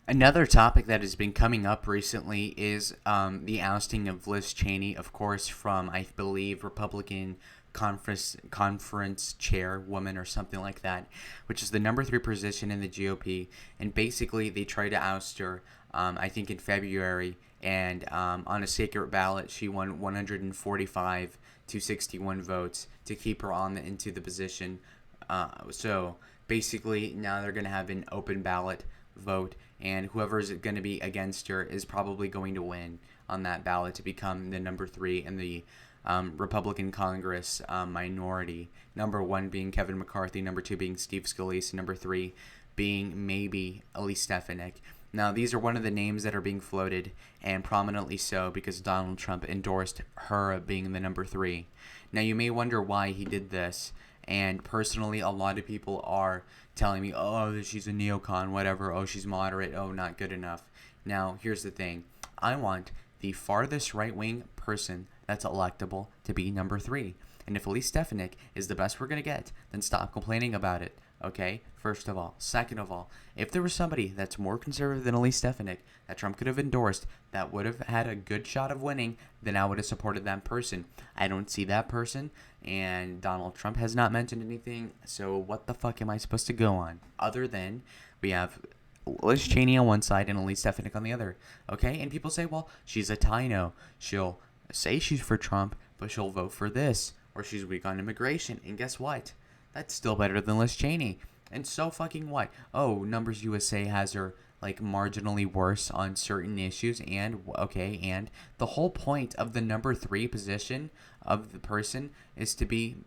Another topic that has been coming up recently is the ousting of Liz Cheney, of course, from I believe Republican conference chairwoman or something like that, which is the number three position in the GOP. And basically, they tried to oust her. I think in February, and on a secret ballot, she won 145 to 61 votes to keep her on into the position. So basically, now they're going to have an open ballot vote, and whoever is going to be against her is probably going to win on that ballot to become the number three in the Republican Congress minority. Number one being Kevin McCarthy, number two being Steve Scalise, number three being maybe Elise Stefanik. Now, these are one of the names that are being floated, and prominently so because Donald Trump endorsed her being the number three. Now, you may wonder why he did this, and personally, a lot of people are telling me, oh, she's a neocon, whatever, oh, she's moderate, oh, not good enough. Now, here's the thing. I want the farthest right-wing person that's electable to be number three. And if Elise Stefanik is the best we're going to get, then stop complaining about it. Okay, first of all. Second of all, if there was somebody that's more conservative than Elise Stefanik that Trump could have endorsed that would have had a good shot of winning, then I would have supported that person. I don't see that person, and Donald Trump has not mentioned anything, so what the fuck am I supposed to go on? Other than we have Liz Cheney on one side and Elise Stefanik on the other. Okay, and people say, well, she's a Taino. She'll say she's for Trump, but she'll vote for this, or she's weak on immigration, and guess what? That's still better than Liz Cheney. And so fucking what? Oh, Numbers USA has her like marginally worse on certain issues, and okay, and the whole point of the number three position of the person is to be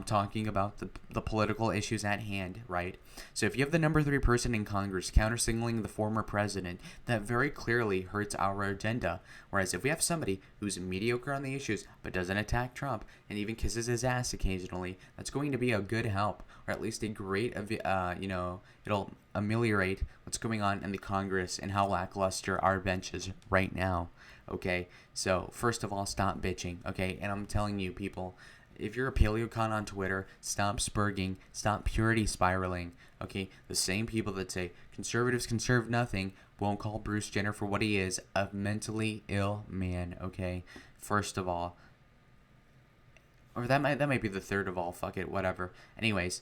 talking about the political issues at hand, right? So if you have the number three person in Congress counter-signaling the former president, that very clearly hurts our agenda. Whereas if we have somebody who's mediocre on the issues but doesn't attack Trump and even kisses his ass occasionally, that's going to be a good help, or at least a great, it'll ameliorate what's going on in the Congress and how lackluster our bench is right now. Okay, so first of all, stop bitching. Okay, and I'm telling you, people, if you're a paleocon on Twitter, stop spurging, stop purity spiraling. Okay, the same people that say conservatives conserve nothing won't call Bruce Jenner for what he is, a mentally ill man. Okay, first of all, or that might be the third of all. Fuck it, whatever. Anyways,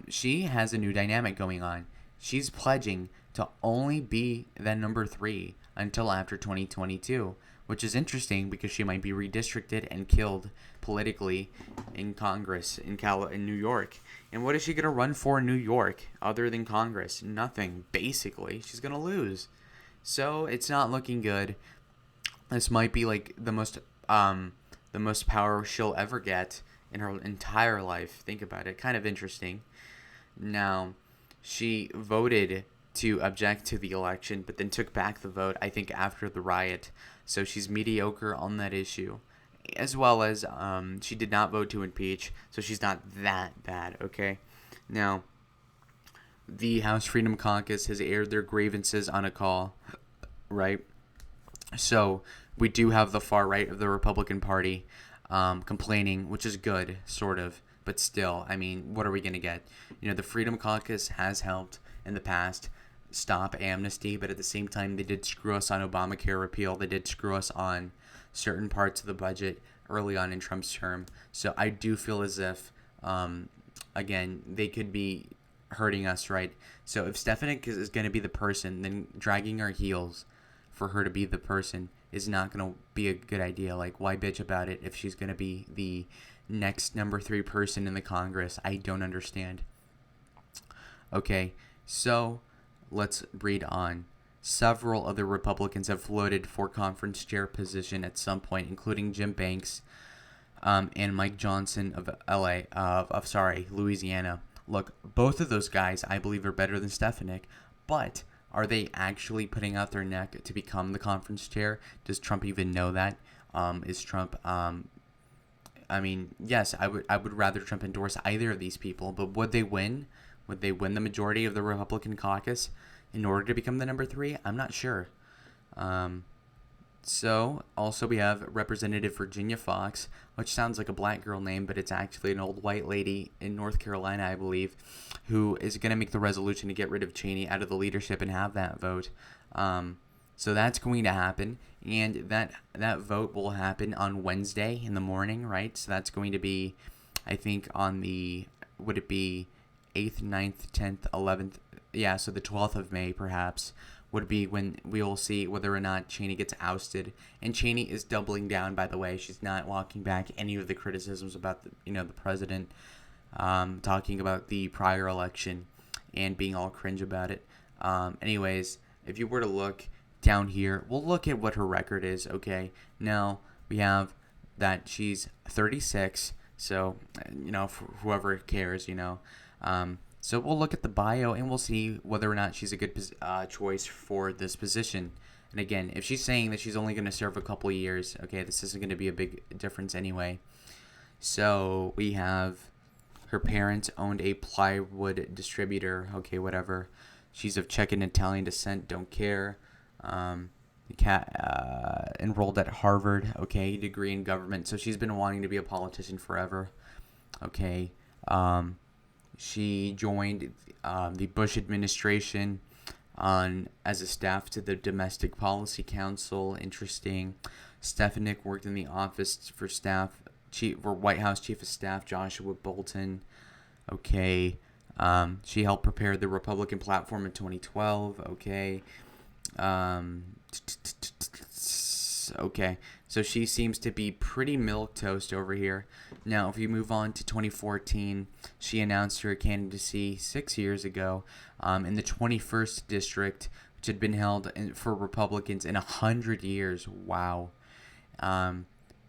she has a new dynamic going on. She's pledging to only be the number three until after 2022, which is interesting because she might be redistricted and killed politically in Congress in New York. And what is she going to run for in New York other than Congress? Nothing, basically. She's going to lose. So it's not looking good. This might be like the most power she'll ever get in her entire life. Think about it. Kind of interesting. Now, she voted to object to the election, but then took back the vote, I think, after the riot. So she's mediocre on that issue. As well as she did not vote to impeach, so she's not that bad, okay? Now, the House Freedom Caucus has aired their grievances on a call, right? So we do have the far right of the Republican Party complaining, which is good, sort of. But still, I mean, what are we going to get? You know, the Freedom Caucus has helped in the past stop amnesty, but at the same time, they did screw us on Obamacare repeal. They did screw us on certain parts of the budget early on in Trump's term. So I do feel as if, again, they could be hurting us, right? So if Stefanik is going to be the person, then dragging our heels for her to be the person is not going to be a good idea. Like, why bitch about it if she's going to be the next number three person in the Congress? I don't understand. Okay, so let's read on. Several other Republicans have floated for conference chair position at some point, including Jim Banks and Mike Johnson of Louisiana. Look, both of those guys I believe are better than Stefanik, but are they actually putting out their neck to become the conference chair? Does Trump even know that? Is Trump? I mean, yes, I would rather Trump endorse either of these people, but would they win? Would they win the majority of the Republican caucus in order to become the number three? I'm not sure. So, also we have Representative Virginia Fox, which sounds like a black girl name, but it's actually an old white lady in North Carolina, I believe, who is going to make the resolution to get rid of Cheney out of the leadership and have that vote. So that's going to happen, and that vote will happen on Wednesday in the morning, right? So that's going to be, I think, on the, would it be 8th, 9th, 10th, 11th? Yeah, so the 12th of May, perhaps, would be when we will see whether or not Cheney gets ousted. And Cheney is doubling down, by the way. She's not walking back any of the criticisms about the president, talking about the prior election and being all cringe about it. Anyways, if you were to look down here, we'll look at what her record is, okay? Now, we have that she's 36, so, for whoever cares, So we'll look at the bio and we'll see whether or not she's a good choice for this position. And again, if she's saying that she's only going to serve a couple of years, okay, this isn't going to be a big difference anyway. So we have her parents owned a plywood distributor, okay, whatever. She's of Czech and Italian descent, don't care. Enrolled at Harvard, okay, degree in government. So she's been wanting to be a politician forever, okay. She joined the Bush administration as a staff to the Domestic Policy Council. Interesting. Stefanik worked in the office for White House Chief of Staff Joshua Bolten. Okay. She helped prepare the Republican platform in 2012. Okay. Okay, so she seems to be pretty milquetoast over here. Now, if you move on to 2014, she announced her candidacy 6 years ago in the 21st district, which had been held for Republicans in 100 years. Wow.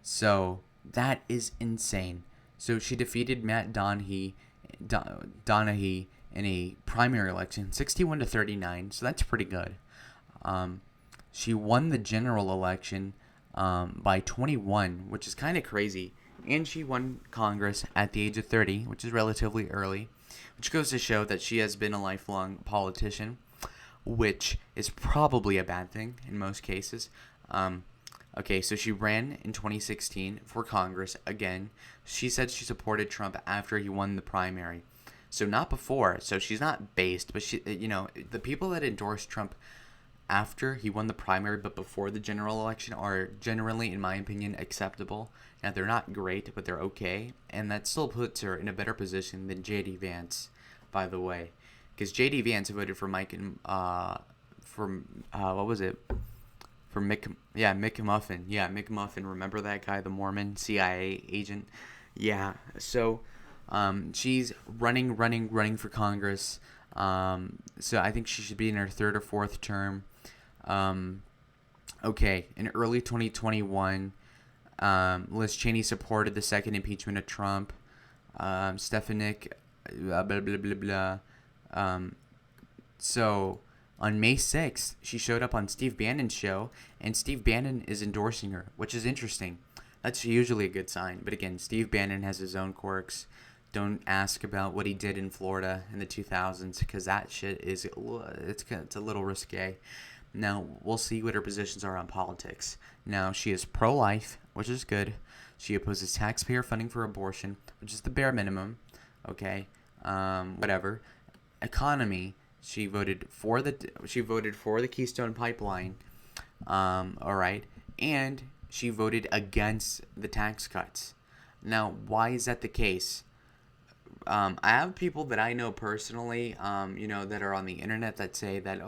So that is insane. So she defeated Matt Donahue in a primary election, 61-39. So that's pretty good. She won the general election by 21, which is kind of crazy. And she won Congress at the age of 30, which is relatively early, which goes to show that she has been a lifelong politician, which is probably a bad thing in most cases. Okay, so she ran in 2016 for Congress again. She said she supported Trump after he won the primary. So not before. So she's not based, but the people that endorse Trump after he won the primary but before the general election are generally, in my opinion, acceptable. Now, they're not great, but they're okay, and that still puts her in a better position than J.D. Vance, by the way. Because J.D. Vance voted for Mick Muffin. Yeah, Mick Muffin. Remember that guy, the Mormon CIA agent? Yeah, so she's running for Congress. So I think she should be in her third or fourth term. Okay, in early 2021, Liz Cheney supported the second impeachment of Trump. Stefanik, blah, blah, blah, blah, blah. So on May 6th, she showed up on Steve Bannon's show, and Steve Bannon is endorsing her, which is interesting. That's usually a good sign. But again, Steve Bannon has his own quirks. Don't ask about what he did in Florida in the 2000s, because that shit it's a little risque. Now, we'll see what her positions are on politics. Now, she is pro-life, which is good. She opposes taxpayer funding for abortion, which is the bare minimum. Okay, whatever. Economy, she voted for the Keystone Pipeline. All right, and she voted against the tax cuts. Now, why is that the case? I have people that I know personally, that are on the internet that say that,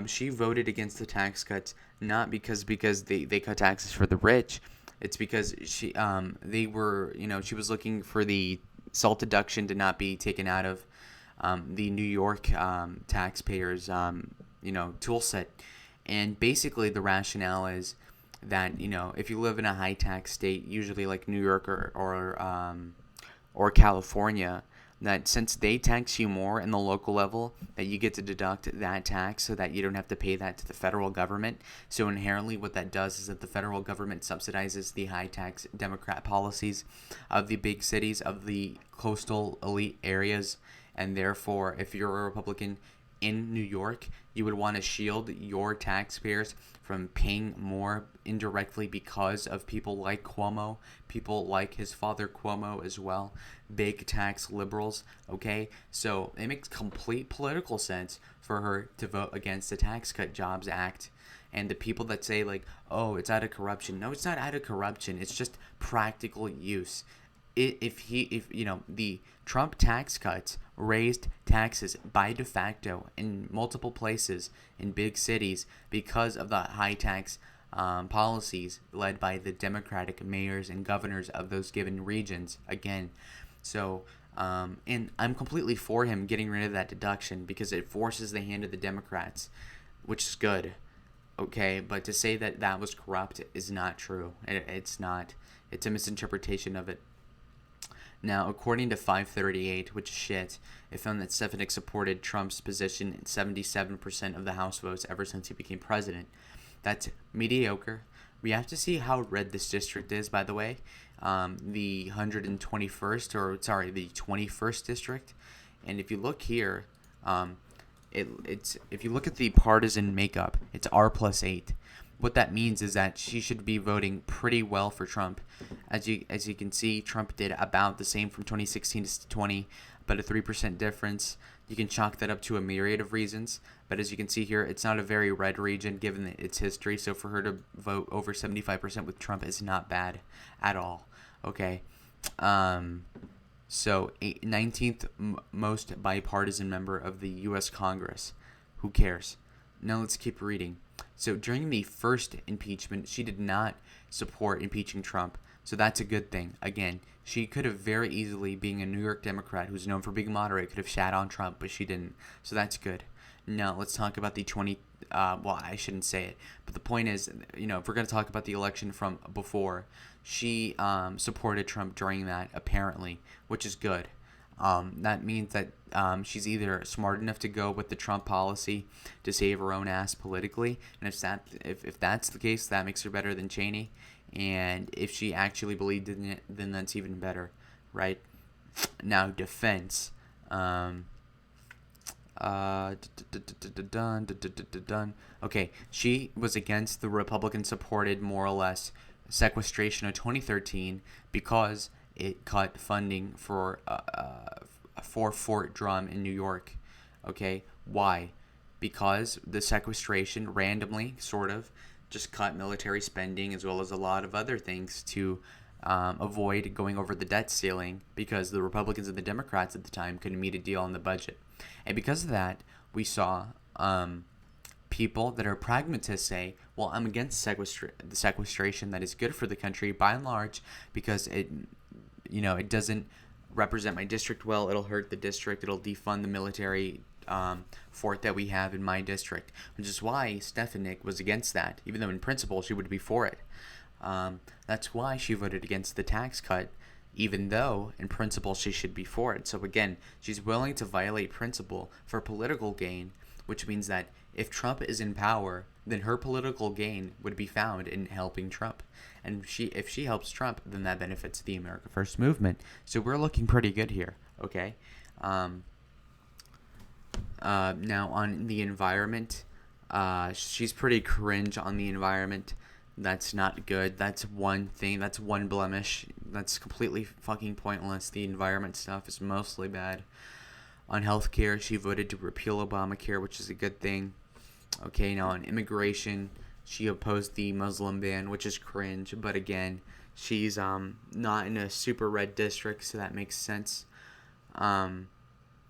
she voted against the tax cuts not because they cut taxes for the rich. It's because she was looking for the SALT deduction to not be taken out of the New York taxpayers tool set. And basically the rationale is that if you live in a high tax state, usually like New York or California, that since they tax you more in the local level, that you get to deduct that tax so that you don't have to pay that to the federal government. So inherently what that does is that the federal government subsidizes the high tax Democrat policies of the big cities, of the coastal elite areas, and therefore if you're a Republican, in New York, you would want to shield your taxpayers from paying more indirectly because of people like Cuomo, people like his father Cuomo as well, big tax liberals, okay? So it makes complete political sense for her to vote against the Tax Cut Jobs Act. And the people that say, like, oh, it's out of corruption. No, it's not out of corruption. It's just practical use. If the Trump tax cuts raised taxes by de facto in multiple places in big cities because of the high tax policies led by the Democratic mayors and governors of those given regions. Again, so and I'm completely for him getting rid of that deduction because it forces the hand of the Democrats, which is good. Okay, but to say that that was corrupt is not true. It's not. It's a misinterpretation of it. Now, according to 538, which is shit, it found that Stefanik supported Trump's position in 77% of the House votes ever since he became president. That's mediocre. We have to see how red this district is, by the way. The 121st, or sorry, the 21st district. And if you look here, it's if you look at the partisan makeup, it's R+8. What that means is that she should be voting pretty well for Trump. As you can see, Trump did about the same from 2016 to 20, about a 3% difference. You can chalk that up to a myriad of reasons, but as you can see here, it's not a very red region given its history, so for her to vote over 75% with Trump is not bad at all. Okay. So, 19th most bipartisan member of the U.S. Congress. Who cares? Now let's keep reading. So during the first impeachment, she did not support impeaching Trump. So that's a good thing. Again, she could have very easily, being a New York Democrat who's known for being moderate, could have shat on Trump, but she didn't. So that's good. Now let's talk about the well, I shouldn't say it, but the point is, if we're going to talk about the election from before, she supported Trump during that, apparently, which is good. That means that she's either smart enough to go with the Trump policy to save her own ass politically, and if that's the case, that makes her better than Cheney. And if she actually believed in it, then that's even better, right? Now, defense. Okay, she was against the Republican-supported, more or less, sequestration of 2013 because it cut funding for Fort Drum in New York. Okay, why? Because the sequestration randomly, sort of, just cut military spending as well as a lot of other things to avoid going over the debt ceiling because the Republicans and the Democrats at the time couldn't meet a deal on the budget. And because of that, we saw people that are pragmatists say, well, I'm against the sequestration. That is good for the country by and large because it doesn't represent my district well. It'll hurt the district. It'll defund the military fort that we have in my district, which is why Stefanik was against that, even though in principle she would be for it. That's why she voted against the tax cut, even though in principle she should be for it. So again, she's willing to violate principle for political gain, which means that if Trump is in power, then her political gain would be found in helping Trump. And if she helps Trump, then that benefits the America First movement. So we're looking pretty good here, okay? Now on the environment, she's pretty cringe on the environment. That's not good. That's one thing. That's one blemish. That's completely fucking pointless. The environment stuff is mostly bad. On healthcare, she voted to repeal Obamacare, which is a good thing. Okay, now on immigration, she opposed the Muslim ban, which is cringe. But again, she's not in a super red district, so that makes sense.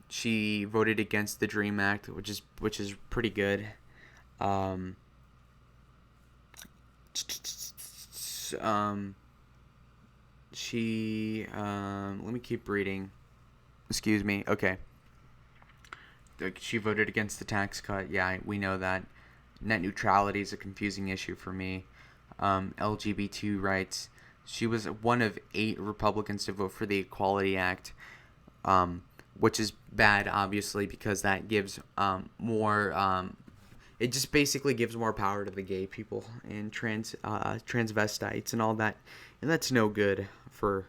She voted against the DREAM Act, which is pretty good. Let me keep reading. Excuse me. Okay. She voted against the tax cut. Yeah, we know that. Net neutrality is a confusing issue for me. LGBT rights. She was one of 8 Republicans to vote for the Equality Act, which is bad, obviously, because that gives more. It just basically gives more power to the gay people and transvestites and all that, and that's no good for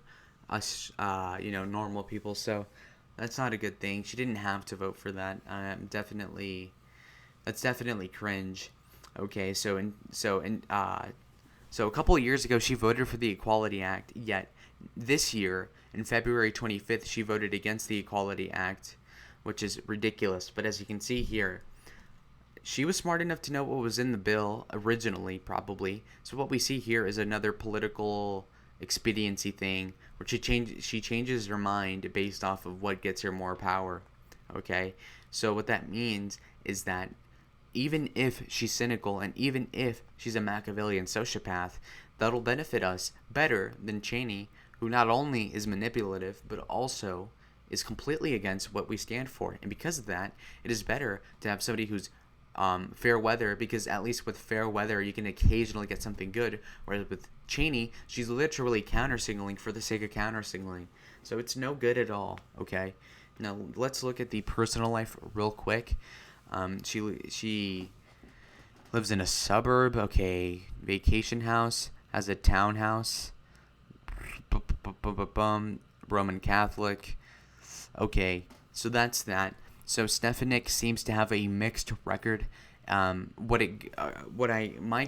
us, normal people. So, That's not a good thing. She didn't have to vote for that. That's definitely cringe. Okay, so a couple of years ago she voted for the Equality Act. Yet this year, in February 25th, she voted against the Equality Act, which is ridiculous. But as you can see here, she was smart enough to know what was in the bill originally, probably. So what we see here is another political expediency thing, where she changes her mind based off of what gets her more power. Okay, so what that means is that even if she's cynical and even if she's a Machiavellian sociopath, that'll benefit us better than Cheney, who not only is manipulative but also is completely against what we stand for. And because of that, it is better to have somebody who's fair weather, because at least with fair weather you can occasionally get something good, whereas with Cheney, she's literally counter-signaling for the sake of counter-signaling. So it's no good at all, okay? Now let's look at the personal life real quick. She lives in a suburb, okay, vacation house, has a townhouse, Roman Catholic, okay, so that's that. So Stefanik seems to have a mixed record. My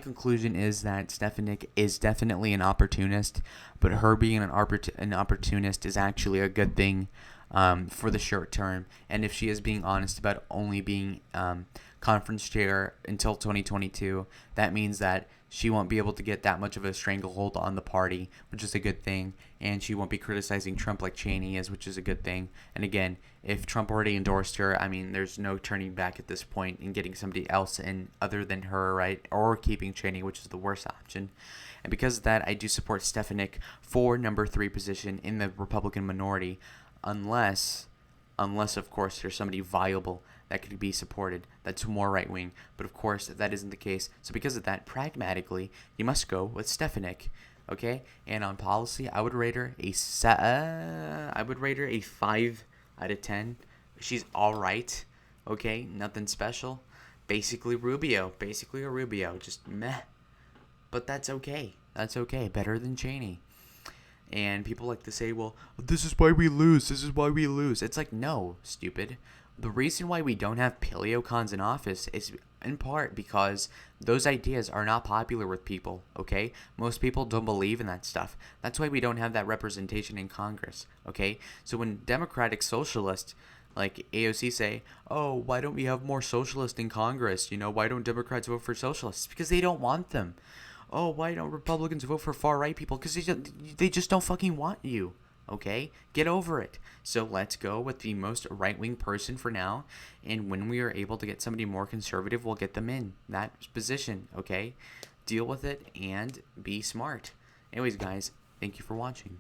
conclusion is that Stefanik is definitely an opportunist, but her being an opportunist is actually a good thing for the short term. And if she is being honest about only being conference chair until 2022, that means that she won't be able to get that much of a stranglehold on the party, which is a good thing. And she won't be criticizing Trump like Cheney is, which is a good thing. And again, if Trump already endorsed her, I mean, there's no turning back at this point in getting somebody else in other than her, right? Or keeping Cheney, which is the worst option. And because of that, I do support Stefanik for number 3 position in the Republican minority, unless of course there's somebody viable that could be supported that's more right wing. But of course that isn't the case. So because of that, pragmatically, you must go with Stefanik. Okay, and on policy, I would rate her a 5 out of 10. She's all right. Okay, nothing special. Basically a Rubio, just meh. But that's okay. Better than Cheney. And people like to say, well, this is why we lose. It's like, no, stupid. The reason why we don't have paleocons in office is in part because those ideas are not popular with people, okay? Most people don't believe in that stuff. That's why we don't have that representation in Congress, okay? So when democratic socialists like AOC say, oh, why don't we have more socialists in Congress? Why don't Democrats vote for socialists? Because they don't want them. Oh, why don't Republicans vote for far-right people? Because they just don't fucking want you. Okay? Get over it. So let's go with the most right-wing person for now. And when we are able to get somebody more conservative, we'll get them in that position. Okay? Deal with it and be smart. Anyways, guys, thank you for watching.